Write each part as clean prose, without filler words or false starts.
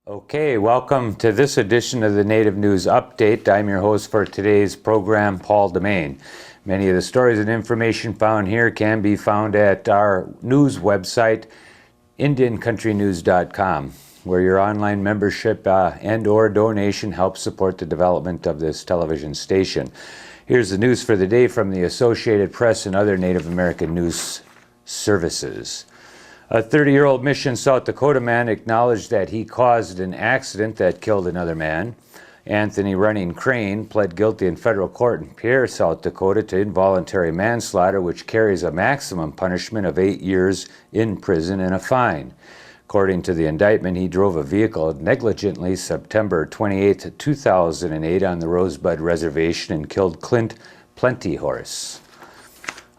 Okay, welcome to this edition of the Native News Update. I'm your host for today's program, Paul Demain. Many of the stories and information found here can be found at our news website, IndianCountryNews.com, where your online membership and or donation helps support the development of this television station. Here's the news for the day from the Associated Press and other Native American news services. A 30-year-old Mission, South Dakota man acknowledged that he caused an accident that killed another man. Anthony Running Crane pled guilty in federal court in Pierre, South Dakota to involuntary manslaughter, which carries a maximum punishment of 8 years in prison and a fine. According to the indictment, he drove a vehicle negligently September 28, 2008 on the Rosebud Reservation and killed Clint Plentyhorse.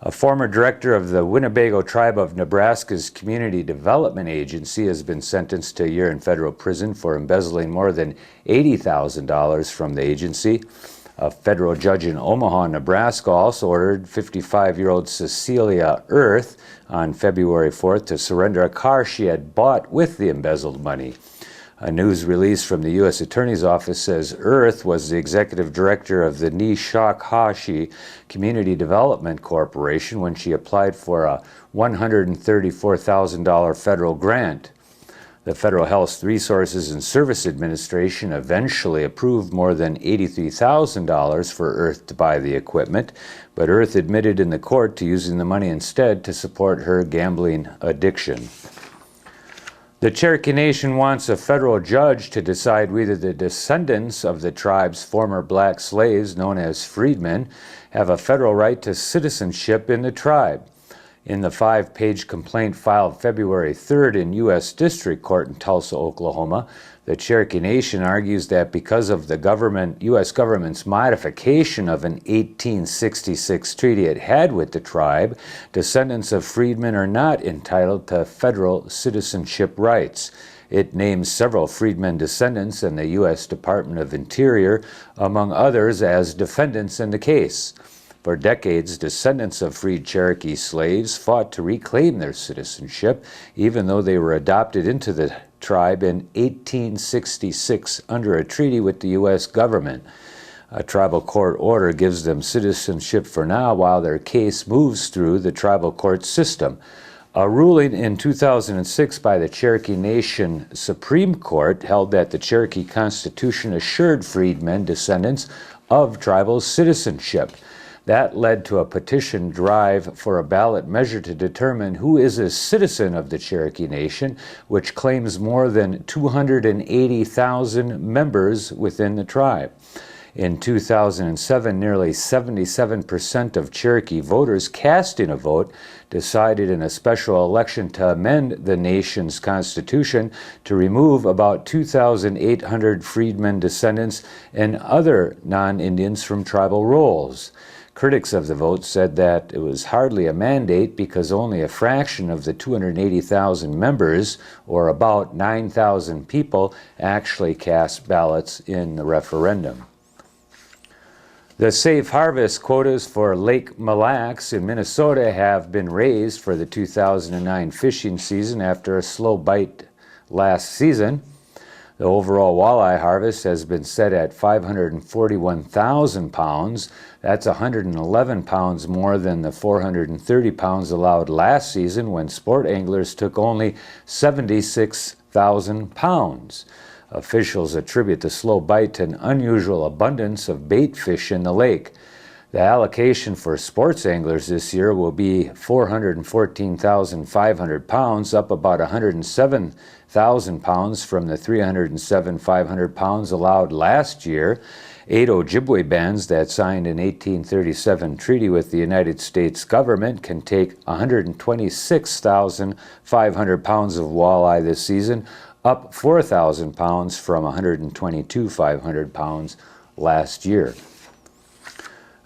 A former director of the Winnebago Tribe of Nebraska's Community Development Agency has been sentenced to a year in federal prison for embezzling more than $80,000 from the agency. A federal judge in Omaha, Nebraska also ordered 55-year-old Cecilia Earth on February 4th to surrender a car she had bought with the embezzled money. A news release from the U.S. Attorney's Office says Earth was the executive director of the Nishakhashi Community Development Corporation when she applied for a $134,000 federal grant. The Federal Health Resources and Service Administration eventually approved more than $83,000 for Earth to buy the equipment, but Earth admitted in the court to using the money instead to support her gambling addiction. The Cherokee Nation wants a federal judge to decide whether the descendants of the tribe's former black slaves, known as freedmen, have a federal right to citizenship in the tribe. In the 5-page complaint filed February 3rd in U.S. District Court in Tulsa, Oklahoma, the Cherokee Nation argues that because of the U.S. government's modification of an 1866 treaty it had with the tribe, descendants of freedmen are not entitled to federal citizenship rights. It names several freedmen descendants and the U.S. Department of Interior, among others, as defendants in the case. For decades, descendants of freed Cherokee slaves fought to reclaim their citizenship, even though they were adopted into the tribe in 1866 under a treaty with the U.S. government. A tribal court order gives them citizenship for now while their case moves through the tribal court system. A ruling in 2006 by the Cherokee Nation Supreme Court held that the Cherokee Constitution assured freedmen descendants of tribal citizenship. That led to a petition drive for a ballot measure to determine who is a citizen of the Cherokee Nation, which claims more than 280,000 members within the tribe. In 2007, nearly 77% of Cherokee voters casting a vote decided in a special election to amend the nation's constitution to remove about 2,800 freedmen descendants and other non-Indians from tribal roles. Critics of the vote said that it was hardly a mandate because only a fraction of the 280,000 members, or about 9,000 people, actually cast ballots in the referendum. The safe harvest quotas for Lake Mille Lacs in Minnesota have been raised for the 2009 fishing season after a slow bite last season. The overall walleye harvest has been set at 541,000 pounds. That's 111 pounds more than the 430 pounds allowed last season when sport anglers took only 76,000 pounds. Officials attribute the slow bite to an unusual abundance of bait fish in the lake. The allocation for sports anglers this year will be 414,500 pounds, up about 107,000 pounds from the 307,500 pounds allowed last year. 8 Ojibwe bands that signed an 1837 treaty with the United States government can take 126,500 pounds of walleye this season, up 4,000 pounds from 122,500 pounds last year.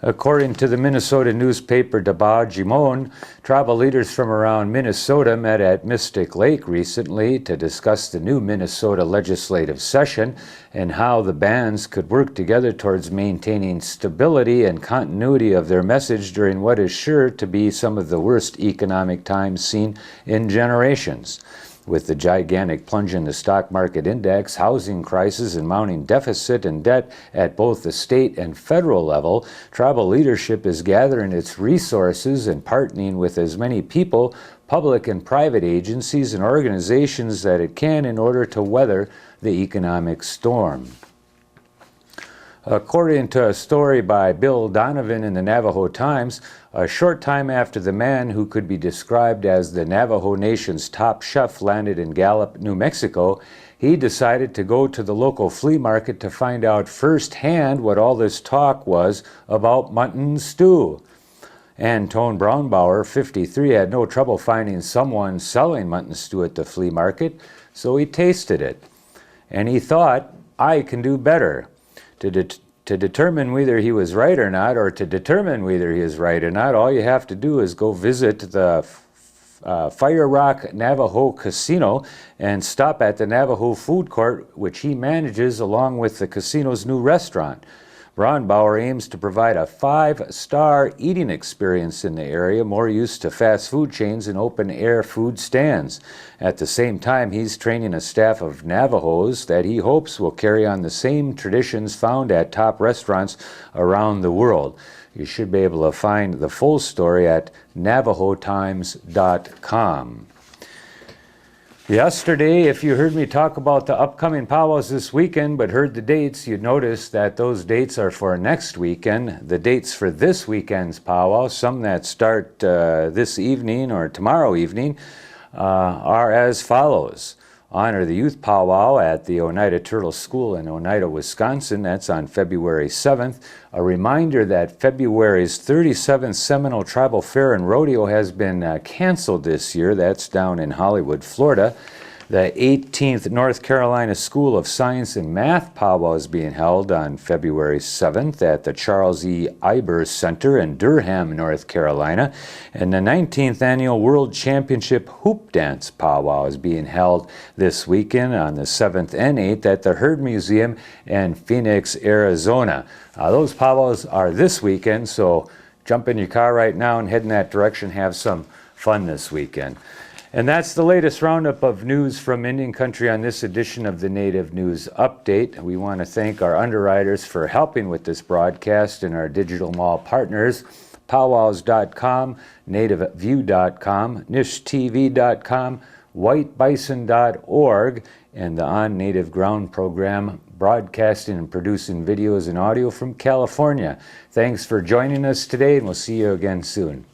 According to the Minnesota newspaper Debar Jimon, tribal leaders from around Minnesota met at Mystic Lake recently to discuss the new Minnesota legislative session and how the bands could work together towards maintaining stability and continuity of their message during what is sure to be some of the worst economic times seen in generations. With the gigantic plunge in the stock market index, housing crisis, and mounting deficit and debt at both the state and federal level, tribal leadership is gathering its resources and partnering with as many people, public and private agencies, and organizations that it can in order to weather the economic storm. According to a story by Bill Donovan in the Navajo Times, a short time after the man who could be described as the Navajo Nation's top chef landed in Gallup, New Mexico, he decided to go to the local flea market to find out firsthand what all this talk was about mutton stew. Antone Brownbauer, 53, had no trouble finding someone selling mutton stew at the flea market, so he tasted it. And he thought, I can do better. To determine whether he was right or not, or to determine whether he is right or not, all you have to do is go visit the Fire Rock Navajo Casino and stop at the Navajo Food Court, which he manages along with the casino's new restaurant. Braunbauer aims to provide a 5-star eating experience in the area, more used to fast food chains and open-air food stands. At the same time, he's training a staff of Navajos that he hopes will carry on the same traditions found at top restaurants around the world. You should be able to find the full story at navajotimes.com. Yesterday, if you heard me talk about the upcoming powwows this weekend but heard the dates, you'd notice that those dates are for next weekend. The dates for this weekend's powwow, some that start this evening or tomorrow evening, are as follows. Honor the Youth Powwow at the Oneida Turtle School in Oneida, Wisconsin. That's on February 7th. A reminder that February's 37th Seminole Tribal Fair and Rodeo has been canceled this year. That's down in Hollywood, Florida. The 18th North Carolina School of Science and Math Powwow is being held on February 7th at the Charles E. Ibers Center in Durham, North Carolina. And the 19th Annual World Championship Hoop Dance Powwow is being held this weekend on the 7th and 8th at the Heard Museum in Phoenix, Arizona. Those powwows are this weekend, so jump in your car right now and head in that direction. Have some fun this weekend. And that's the latest roundup of news from Indian Country on this edition of the Native News Update. We want to thank our underwriters for helping with this broadcast and our digital mall partners, powwows.com, nativeview.com, nishtv.com, whitebison.org, and the On Native Ground program, broadcasting and producing videos and audio from California. Thanks for joining us today, and we'll see you again soon.